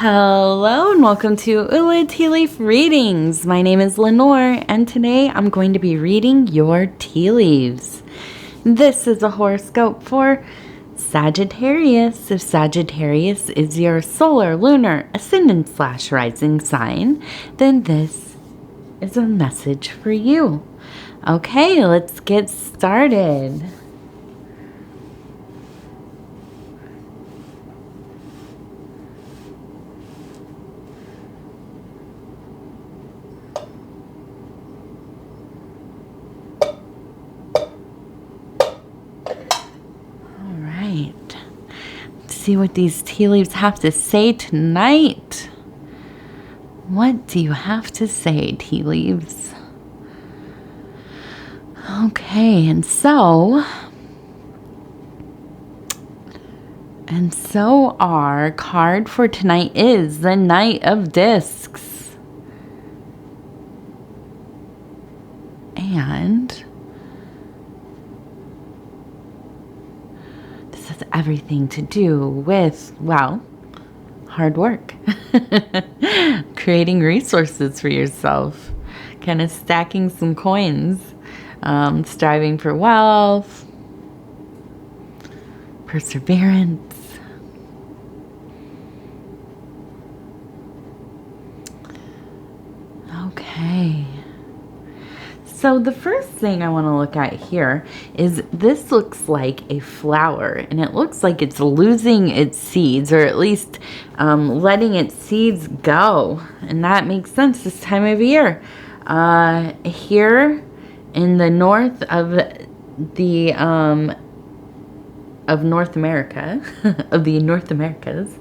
Hello and welcome to Ula Tea Leaf Readings. My name is Lenor and today I'm going to be reading your tea leaves. This is a horoscope for Sagittarius. If Sagittarius is your solar, lunar, ascendant/rising sign, then this is a message for you. Okay, let's get started. See what these tea leaves have to say tonight. What do you have to say, tea leaves? Okay, and so our card for tonight is the Knight of Discs. And everything to do with, well, hard work. Creating resources for yourself. Kind of stacking some coins. Striving for wealth. Perseverance. Okay. So the first thing I want to look at here is this looks like a flower, and it looks like it's losing its seeds, or at least letting its seeds go. And that makes sense this time of year. Here in the north of the of North America, of the North Americas,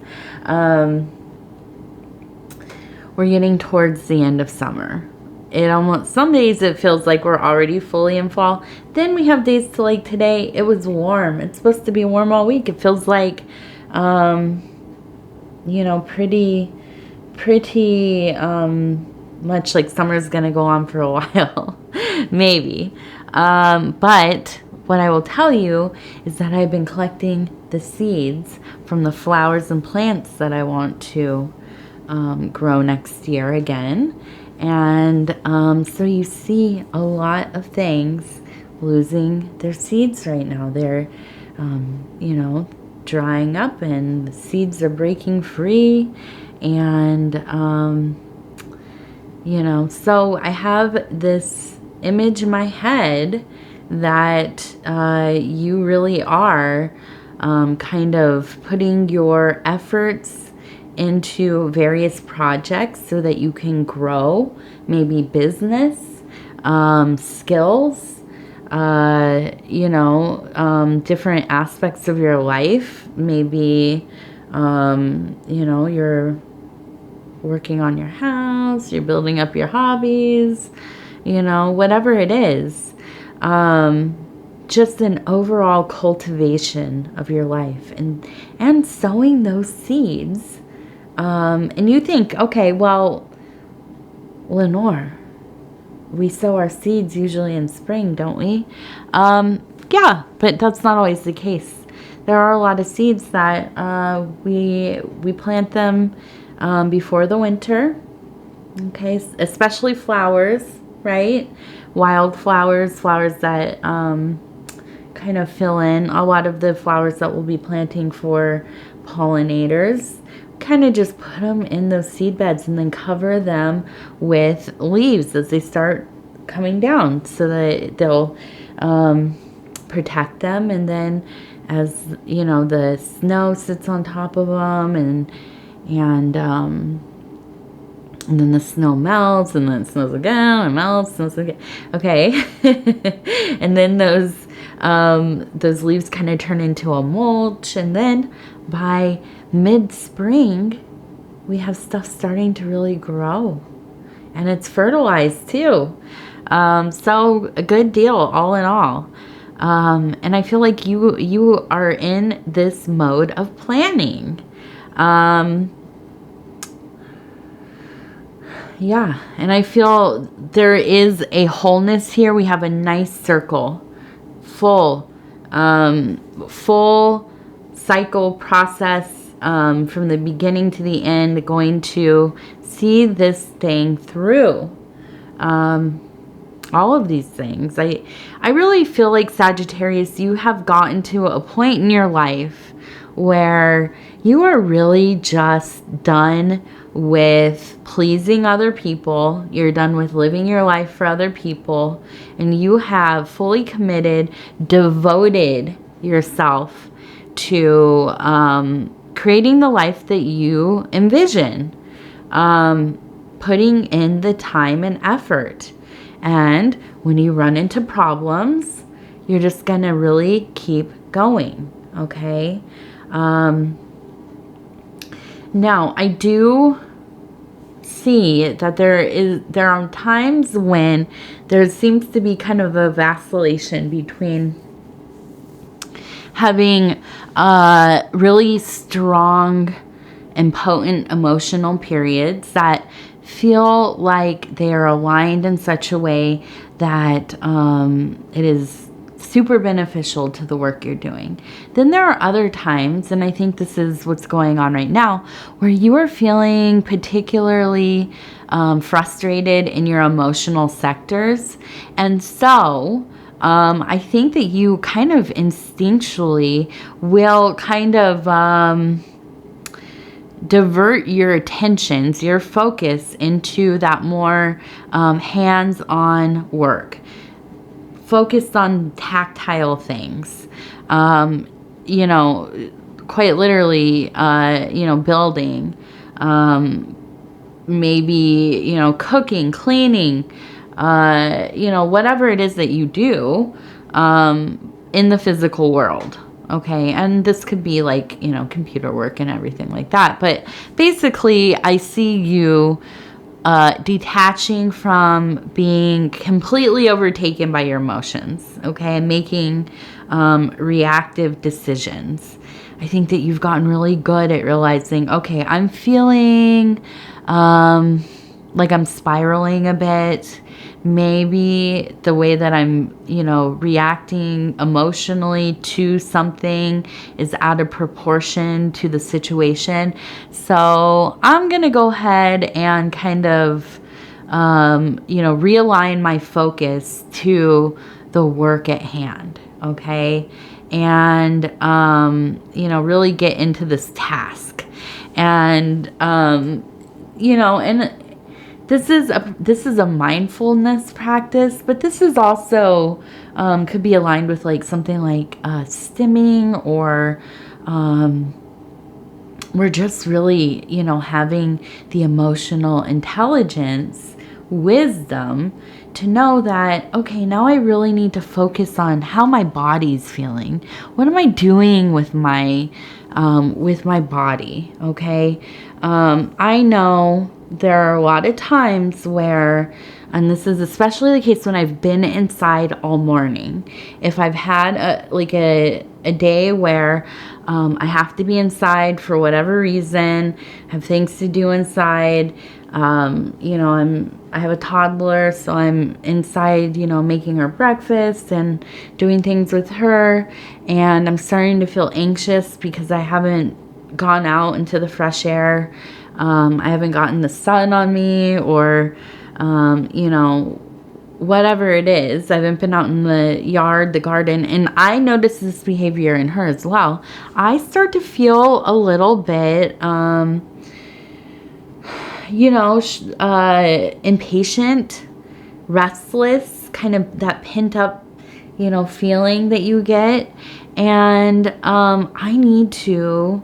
we're getting towards the end of summer. Some days it feels like we're already fully in fall. Then we have days to, like today, it was warm. It's supposed to be warm all week. It feels like, pretty much like summer's going to go on for a while. Maybe. But what I will tell you is that I've been collecting the seeds from the flowers and plants that I want to grow next year again. And so you see a lot of things losing their seeds right now. They're, drying up and the seeds are breaking free. And, so I have this image in my head that you really are kind of putting your efforts into various projects so that you can grow, maybe business, skills, different aspects of your life. Maybe, you're working on your house, you're building up your hobbies, whatever it is. Just an overall cultivation of your life and sowing those seeds. And you think, okay, well, Lenor, we sow our seeds usually in spring, don't we? Yeah, but that's not always the case. There are a lot of seeds that we plant them before the winter, okay, especially flowers, right? Wild flowers, flowers that kind of fill in a lot of the flowers that we'll be planting for pollinators. Kind of just put them in those seed beds and then cover them with leaves as they start coming down so that they'll protect them. And then as the snow sits on top of them and then the snow melts and then it snows again and melts, snows again. Okay. And then those leaves kind of turn into a mulch, and then by mid-spring, we have stuff starting to really grow. And it's fertilized too. So a good deal all in all. And I feel like you are in this mode of planning. Yeah, and I feel there is a wholeness here. We have a nice circle. Full cycle process from the beginning to the end, going to see this thing through. All of these things. I really feel like, Sagittarius, you have gotten to a point in your life where you are really just done with pleasing other people. You're done with living your life for other people, and you have fully committed, devoted yourself to creating the life that you envision, putting in the time and effort. And when you run into problems, you're just going to really keep going, okay? Now, I do see that there are times when there seems to be kind of a vacillation between having really strong and potent emotional periods that feel like they are aligned in such a way that it is super beneficial to the work you're doing. Then there are other times, and I think this is what's going on right now, where you are feeling particularly frustrated in your emotional sectors. And so I think that you kind of instinctually will kind of divert your attentions, your focus into that more hands-on work, focused on tactile things, you know, quite literally, you know, building, maybe, you know, cooking, cleaning, you know, whatever it is that you do in the physical world. Okay, and this could be like, you know, computer work and everything like that. But basically, I see you detaching from being completely overtaken by your emotions, okay, and making reactive decisions. I think that you've gotten really good at realizing, okay, I'm feeling like I'm spiraling a bit. Maybe the way that I'm, you know, reacting emotionally to something is out of proportion to the situation. So I'm going to go ahead and kind of, you know, realign my focus to the work at hand. Okay. And, you know, really get into this task. And, you know, and this is a mindfulness practice, but this is also could be aligned with like something like stimming, or we're just really, you know, having the emotional intelligence, wisdom to know that, okay, now I really need to focus on how my body's feeling. What am I doing with my body? Okay. I know there are a lot of times where, and this is especially the case when I've been inside all morning. If I've had a day where I have to be inside for whatever reason, have things to do inside, you know, I have a toddler, so I'm inside, you know, making her breakfast and doing things with her, and I'm starting to feel anxious because I haven't gone out into the fresh air. I haven't gotten the sun on me, or, you know, whatever it is. I haven't been out in the yard, the garden, and I notice this behavior in her as well. I start to feel a little bit, you know, impatient, restless, kind of that pent up, you know, feeling that you get. And I need to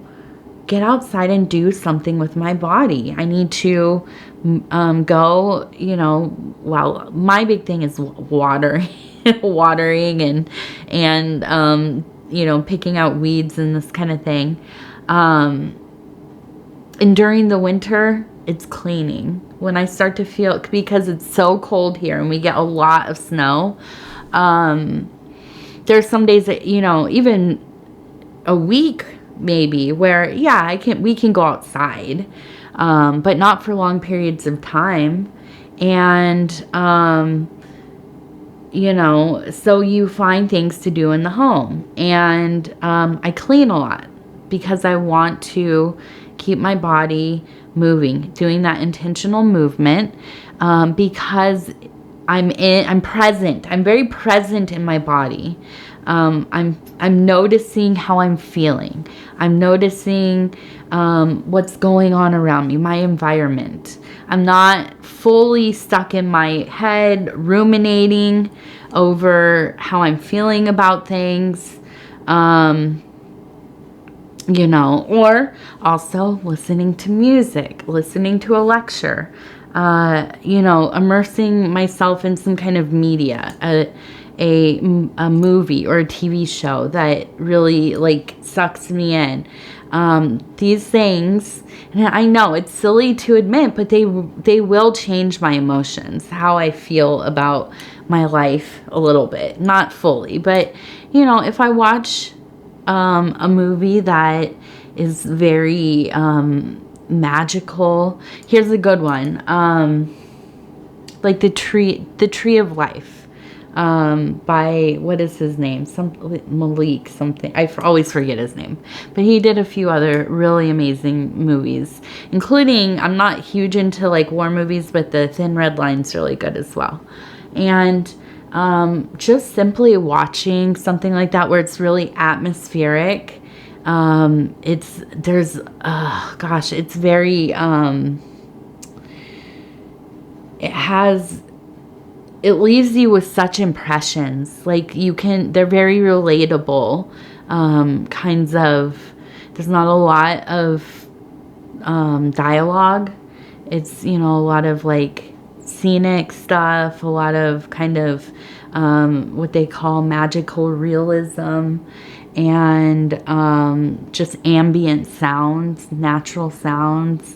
get outside and do something with my body. I need to go, you know, well, my big thing is watering and you know, picking out weeds and this kind of thing. And during the winter, it's cleaning. When I start to feel, because it's so cold here and we get a lot of snow, there's some days that, you know, even a week maybe, where, yeah, we can go outside, but not for long periods of time. And, you know, so you find things to do in the home, and I clean a lot. because I want to keep my body moving, doing that intentional movement, because I'm present. I'm very present in my body. I'm noticing how I'm feeling. I'm noticing what's going on around me, my environment. I'm not fully stuck in my head, ruminating over how I'm feeling about things. Or also listening to music, listening to a lecture, immersing myself in some kind of media, a movie or a TV show that really like sucks me in. These things, and I know it's silly to admit, but they will change my emotions, how I feel about my life a little bit, not fully, but if I watch a movie that is very magical. Here's a good one. Like the Tree of Life, by, what is his name? Malik something. I always forget his name. But he did a few other really amazing movies, including, I'm not huge into like war movies, but The Thin Red Line's really good as well. And just simply watching something like that where it's really atmospheric. It's very, it leaves you with such impressions. Like they're very relatable, kinds of, there's not a lot of, dialogue. It's, a lot of like scenic stuff, a lot of kind of, what they call magical realism, and just ambient sounds, natural sounds,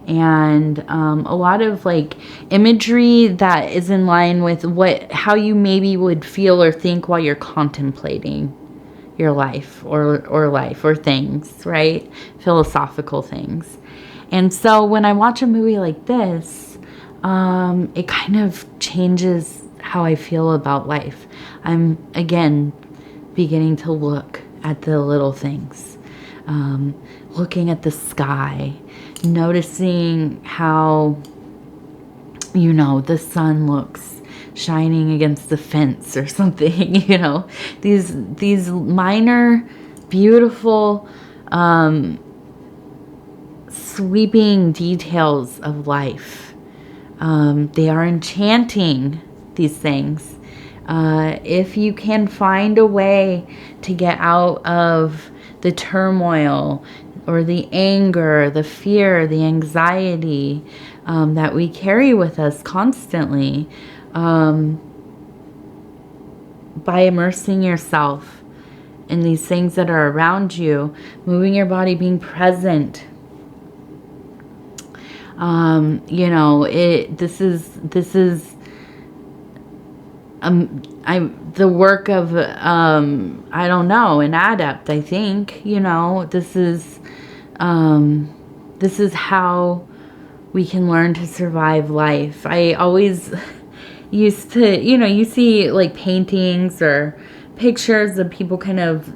and a lot of like imagery that is in line with how you maybe would feel or think while you're contemplating your life or things, right? Philosophical things. And so when I watch a movie like this, it kind of changes how I feel about life. I'm, again, beginning to look at the little things, looking at the sky, noticing how, the sun looks shining against the fence or something, these minor, beautiful, sweeping details of life. They are enchanting, these things. If you can find a way to get out of the turmoil or the anger, the fear, the anxiety that we carry with us constantly, by immersing yourself in these things that are around you, moving your body, being present. This is the work of I don't know, an adept, I think. This is how we can learn to survive life. I always used to, you see like paintings or pictures of people kind of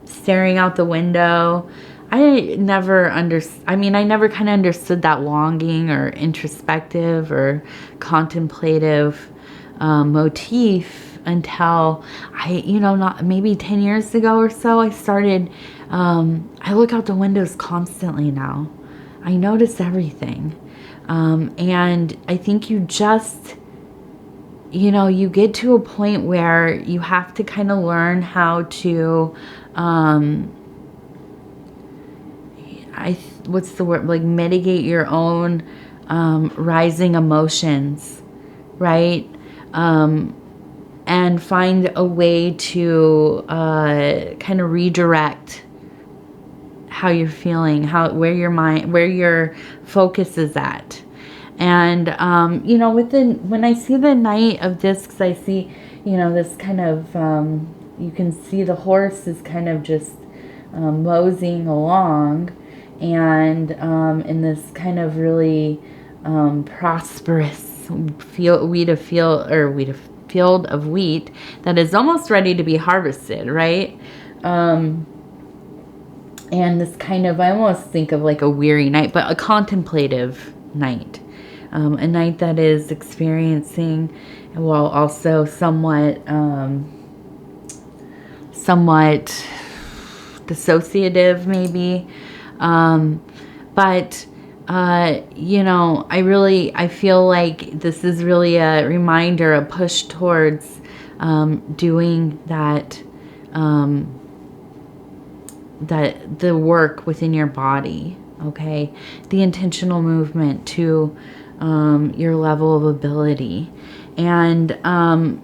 staring out the window. I never kind of understood that longing or introspective or contemplative motif until not maybe 10 years ago or so, I started, I look out the windows constantly now. I notice everything. And I think you just, you get to a point where you have to kind of learn how to, what's the word? Like mitigate your own rising emotions, right? And find a way to kind of redirect how you're feeling, where your mind, where your focus is at. And when I see the Knight of Discs, I see this kind of you can see the horse is kind of just moseying along, and in this kind of really prosperous field of wheat that is almost ready to be harvested, right? And this kind of, I almost think of like a weary night, but a contemplative night. A night that is experiencing, while also somewhat dissociative maybe. But you know, I feel like this is really a reminder, a push towards doing that, that the work within your body, okay? The intentional movement to your level of ability. And,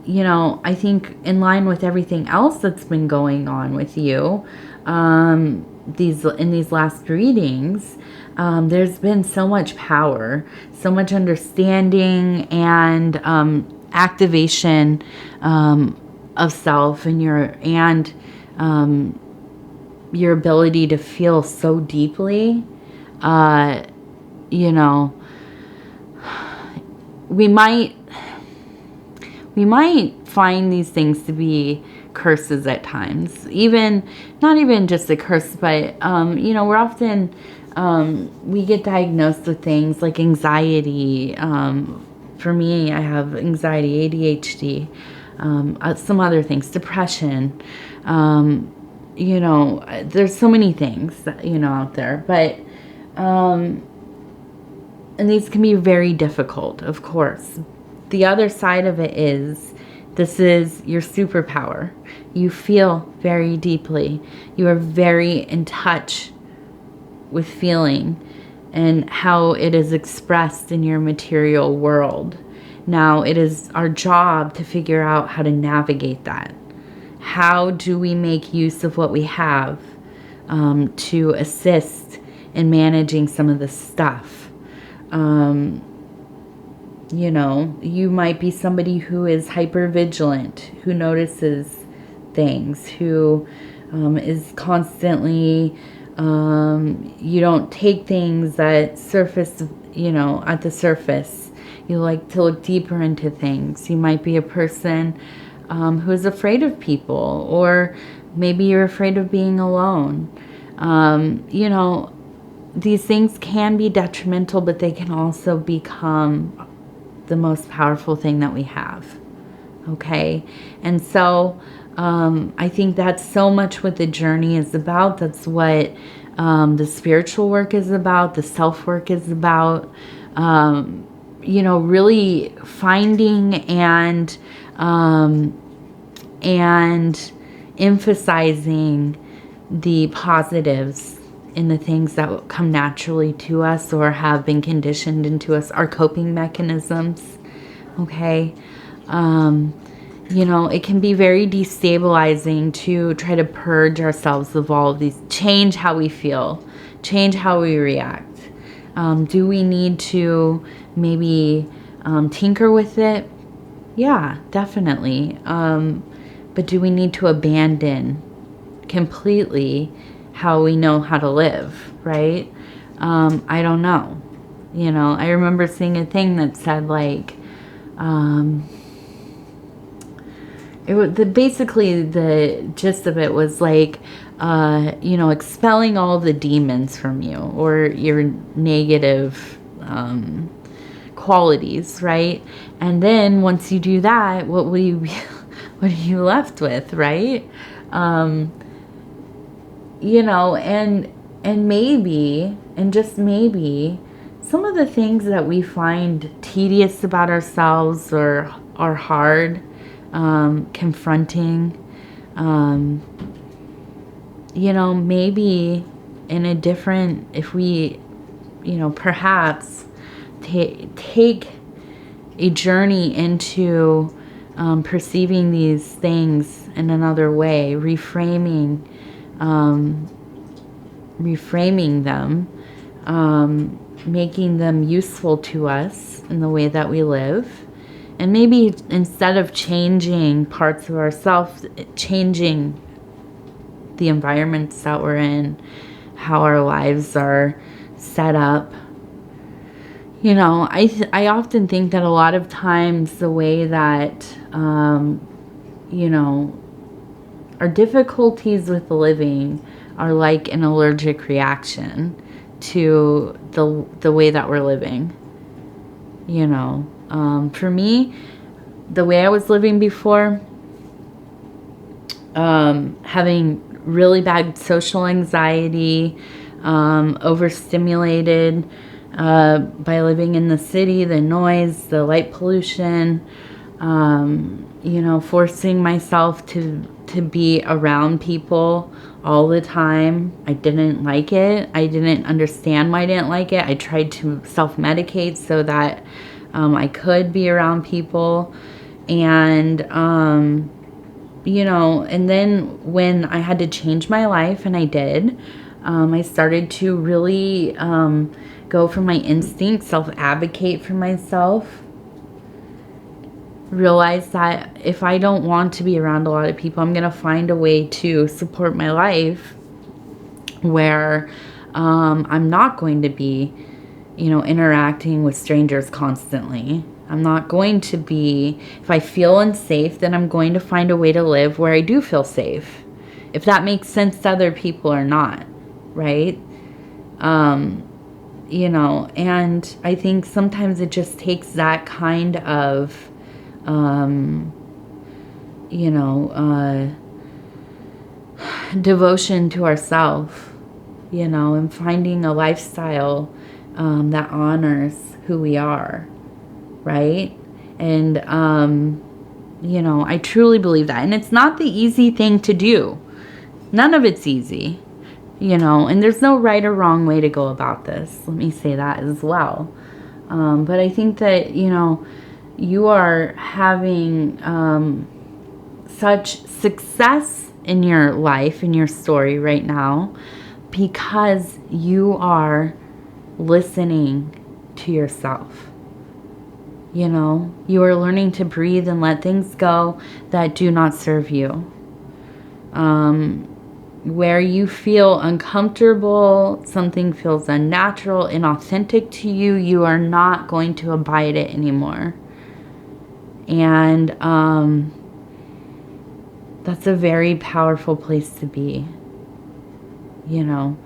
you know, I think in line with everything else that's been going on with you, in these last readings, there's been so much power, so much understanding, and activation of self, and your ability to feel so deeply. You know, we might find these things to be curses at times, not even just a curse, but you know, we're often we get diagnosed with things like anxiety. For me, I have anxiety, ADHD, some other things, depression. You know, there's so many things that, you know, out there, but and these can be very difficult, of course. The other side of it is, this is your superpower. You feel very deeply. You are very in touch with feeling and how it is expressed in your material world. Now, it is our job to figure out how to navigate that. How do we make use of what we have to assist in managing some of the stuff? You know, you might be somebody who is hyper vigilant, who notices things, who is constantly, you don't take things that surface, you know, at the surface. You like to look deeper into things. You might be a person who is afraid of people, or maybe you're afraid of being alone. You know, these things can be detrimental, but they can also become the most powerful thing that we have. Okay? And so I think that's so much what the journey is about. That's what the spiritual work is about, the self-work is about. You know, really finding and emphasizing the positives in the things that come naturally to us or have been conditioned into us, our coping mechanisms, okay? You know, it can be very destabilizing to try to purge ourselves of all of these, change how we feel, change how we react. Do we need to maybe tinker with it? Yeah, definitely. But do we need to abandon completely how we know how to live, right? I don't know. You know, I remember seeing a thing that said like, basically the gist of it was like, you know, expelling all the demons from you, or your negative qualities, right? And then once you do that, what will you be, what are you left with, right? You know, and maybe, and just maybe, some of the things that we find tedious about ourselves or are hard, confronting, you know, maybe in a different, if we, you know, perhaps take a journey into perceiving these things in another way, reframing them, making them useful to us in the way that we live. And maybe instead of changing parts of ourselves, changing the environments that we're in, how our lives are set up. You know, I often think that a lot of times the way that, you know, our difficulties with living are like an allergic reaction to the way that we're living. You know, for me, the way I was living before, having really bad social anxiety, overstimulated by living in the city, the noise, the light pollution, you know, forcing myself to be around people all the time. I didn't like it. I didn't understand why I didn't like it. I tried to self-medicate so that I could be around people. And, you know, and then when I had to change my life, and I did, I started to really go for my instincts, self-advocate for myself. Realize that if I don't want to be around a lot of people, I'm going to find a way to support my life where I'm not going to be, you know, interacting with strangers constantly. I'm not going to be, if I feel unsafe, then I'm going to find a way to live where I do feel safe. If that makes sense to other people or not, right? You know, and I think sometimes it just takes that kind of you know, devotion to ourselves, you know, and finding a lifestyle that honors who we are, right? And, you know, I truly believe that. And it's not the easy thing to do. None of it's easy, you know, and there's no right or wrong way to go about this. Let me say that as well. But I think that, you know, you are having such success in your life, in your story right now, because you are listening to yourself. You know, you are learning to breathe and let things go that do not serve you. Where you feel uncomfortable, something feels unnatural, inauthentic to you, you are not going to abide it anymore. And that's a very powerful place to be, you know.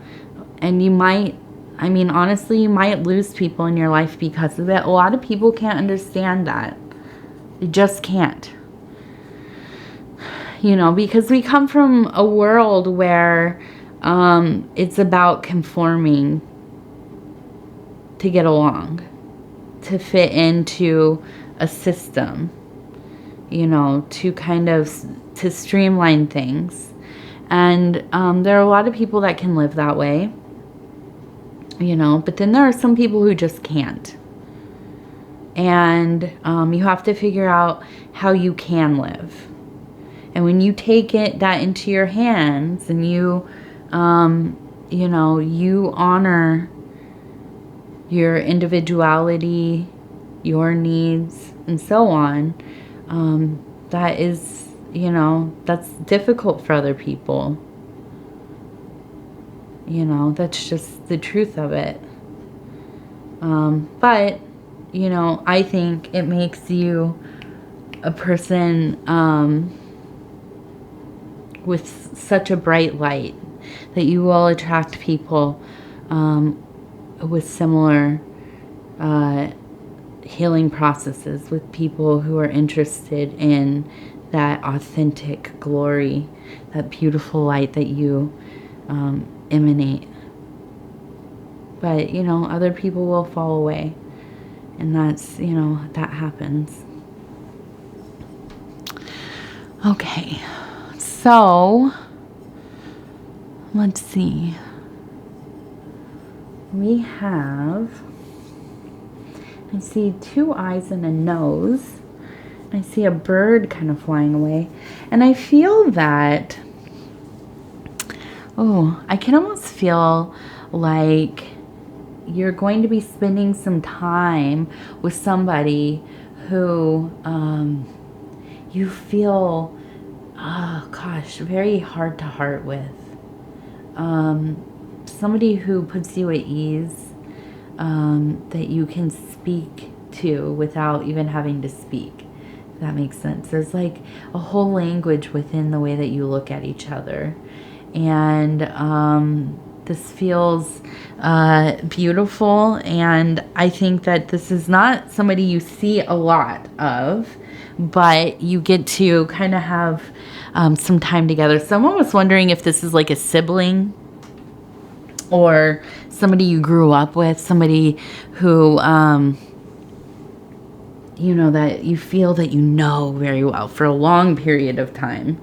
And you might, I mean, honestly, you might lose people in your life because of it. A lot of people can't understand that. They just can't. You know, because we come from a world where it's about conforming to get along, to fit into a system, you know, to kind of to streamline things. And there are a lot of people that can live that way, you know, but then there are some people who just can't. And you have to figure out how you can live. And when you take that into your hands and you, you know, you honor your individuality, your needs, and so on, that is, you know, that's difficult for other people. You know, that's just the truth of it. But, you know, I think it makes you a person with such a bright light that you will attract people with similar healing processes, with people who are interested in that authentic glory, that beautiful light that you emanate. But, you know, other people will fall away. And that's, you know, that happens. Okay. So, let's see. We have, I see 2 eyes and a nose. I see a bird kind of flying away. And I feel that, I can almost feel like you're going to be spending some time with somebody who you feel, very heart to heart with. Somebody who puts you at ease, that you can speak to without even having to speak. If that makes sense. There's like a whole language within the way that you look at each other. And this feels beautiful. And I think that this is not somebody you see a lot of, but you get to kind of have some time together. So I'm almost wondering if this is like a sibling or somebody you grew up with, somebody who, you know, that you feel that you know very well for a long period of time.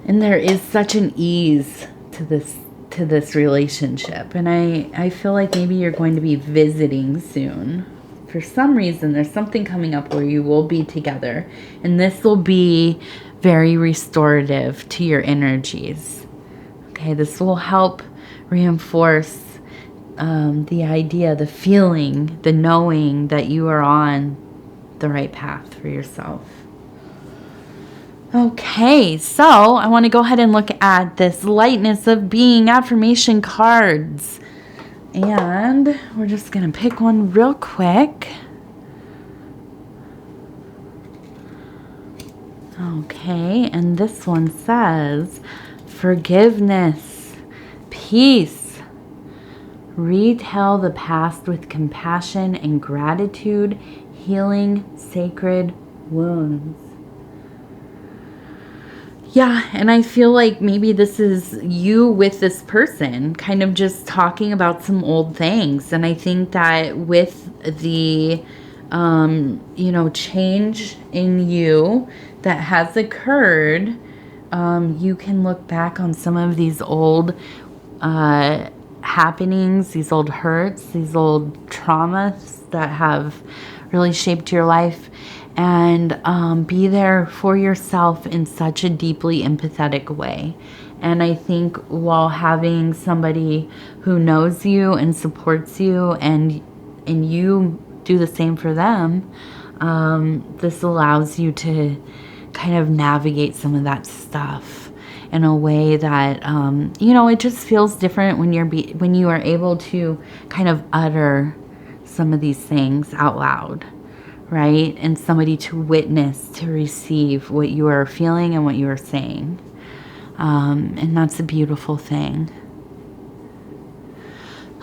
And there is such an ease to this relationship. And I feel like maybe you're going to be visiting soon. For some reason, there's something coming up where you will be together. And this will be very restorative to your energies. Okay, this will help reinforce the idea, the feeling, the knowing that you are on the right path for yourself. Okay, so I want to go ahead and look at this lightness of being affirmation cards. And we're just going to pick one real quick. Okay, and this one says forgiveness, peace. Retell the past with compassion and gratitude, healing sacred wounds. Yeah, and I feel like maybe this is you with this person kind of just talking about some old things. And I think that with the, you know, change in you that has occurred, you can look back on some of these old happenings, these old hurts, these old traumas that have really shaped your life, and be there for yourself in such a deeply empathetic way. And I think while having somebody who knows you and supports you, and you do the same for them, this allows you to kind of navigate some of that stuff in a way that, you know, it just feels different when when you are able to kind of utter some of these things out loud, right? And somebody to witness, to receive what you are feeling and what you are saying. And that's a beautiful thing.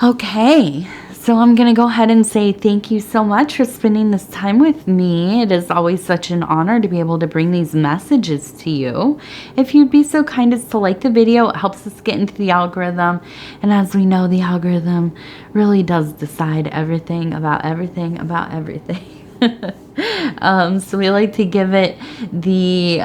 Okay, so I'm going to go ahead and say thank you so much for spending this time with me. It is always such an honor to be able to bring these messages to you. If you'd be so kind as to like the video, it helps us get into the algorithm. And as we know, the algorithm really does decide everything about everything about everything. So we like to give it the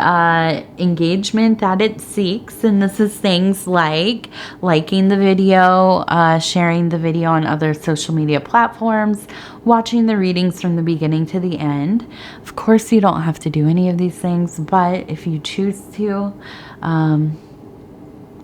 engagement that it seeks, and this is things like liking the video, sharing the video on other social media platforms, watching the readings from the beginning to the end. Of course, you don't have to do any of these things, but if you choose to,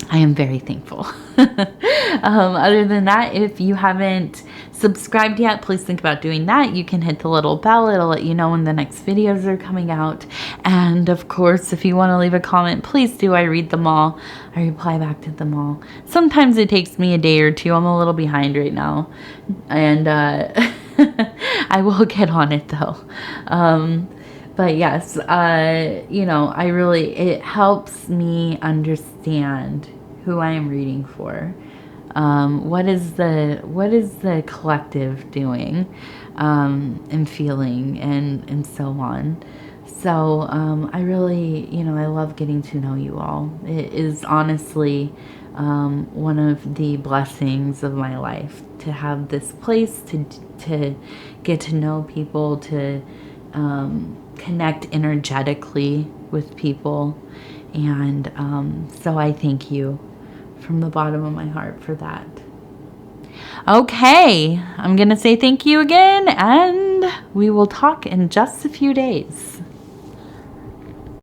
I am very thankful. Other than that, if you haven't subscribed yet, please think about doing that. You can hit the little bell. It'll let you know when the next videos are coming out. And of course, if you want to leave a comment, please do. I read them all. I reply back to them all. Sometimes it takes me a day or two. I'm a little behind right now. And I will get on it though. But yes, you know, it helps me understand who I am reading for. What is the collective doing, and feeling, and so on. So, I really, you know, I love getting to know you all. It is honestly, one of the blessings of my life to have this place to get to know people, to, connect energetically with people. And so I thank you from the bottom of my heart for that. Okay, I'm going to say thank you again, and we will talk in just a few days.